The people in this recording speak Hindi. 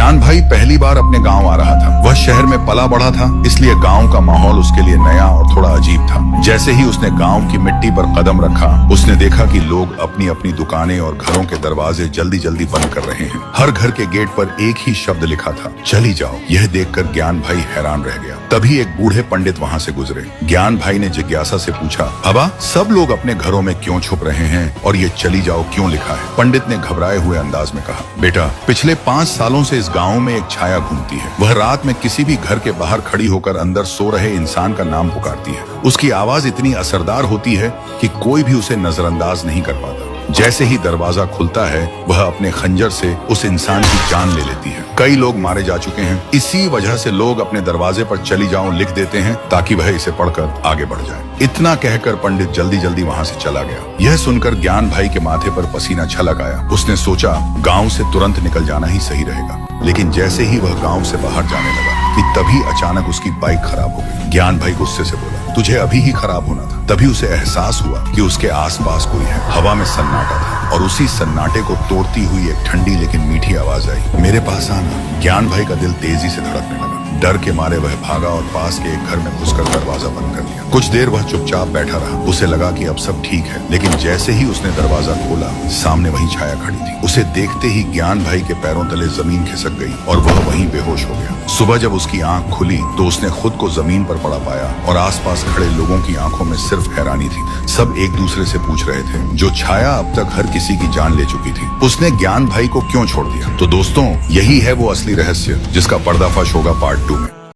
ज्ञान भाई पहली बार अपने गांव आ रहा था। वह शहर में पला बढ़ा था, इसलिए गांव का माहौल उसके लिए नया और थोड़ा अजीब था। जैसे ही उसने गांव की मिट्टी पर कदम रखा, उसने देखा कि लोग अपनी अपनी दुकानें और घरों के दरवाजे जल्दी जल्दी बंद कर रहे हैं। हर घर के गेट पर एक ही शब्द लिखा था, चली जाओ। यह देखकर ज्ञान भाई हैरान रह गया। तभी एक बूढ़े पंडित वहां से गुजरे। ज्ञान भाई ने जिज्ञासा से पूछा, बाबा, सब लोग अपने घरों में क्यों छुप रहे हैं और ये चली जाओ क्यों लिखा है? पंडित ने घबराए हुए अंदाज में कहा, बेटा, पिछले 5 सालों से इस गांव में एक छाया घूमती है। वह रात में किसी भी घर के बाहर खड़ी होकर अंदर सो रहे इंसान का नाम पुकारती है। उसकी आवाज इतनी असरदार होती है कि कोई भी उसे नजरअंदाज नहीं कर पाता। जैसे ही दरवाजा खुलता है, वह अपने खंजर से उस इंसान की जान ले लेती है। कई लोग मारे जा चुके हैं। इसी वजह से लोग अपने दरवाजे पर चली जाओ लिख देते हैं ताकि वह इसे पढ़कर आगे बढ़ जाए। इतना कहकर पंडित जल्दी जल्दी वहां से चला गया। यह सुनकर ज्ञान भाई के माथे पर पसीना छलक आया। उसने सोचा गांव से तुरंत निकल जाना ही सही रहेगा। लेकिन जैसे ही वह गांव से बाहर जाने लगा कि तभी अचानक उसकी बाइक खराब हो गई। ज्ञान भाई गुस्से से बोला, तुझे अभी ही खराब होना था। तभी उसे एहसास हुआ कि उसके आसपास कोई है। हवा में सन्नाटा था और उसी सन्नाटे को तोड़ती हुई एक ठंडी लेकिन मीठी आवाज आई, मेरे पास आना। ज्ञान भाई का दिल तेजी से धड़कने लगा। डर के मारे वह भागा और पास के एक घर में घुसकर दरवाजा बंद कर दिया। कुछ देर वह चुपचाप बैठा रहा। उसे लगा कि अब सब ठीक है, लेकिन जैसे ही उसने दरवाजा खोला, सामने वही छाया खड़ी थी। उसे देखते ही ज्ञान भाई के पैरों तले जमीन खिसक गई और वह वहीं बेहोश हो गया। सुबह जब उसकी आंख खुली तो उसने खुद को जमीन पर पड़ा पाया और आसपास खड़े लोगों की आंखों में सिर्फ हैरानी थी। सब एक दूसरे से पूछ रहे थे, जो छाया अब तक हर किसी की जान ले चुकी थी, उसने ज्ञान भाई को क्यों छोड़ दिया? तो दोस्तों, यही है वो असली रहस्य जिसका पर्दाफाश होगा पार्ट 2 में।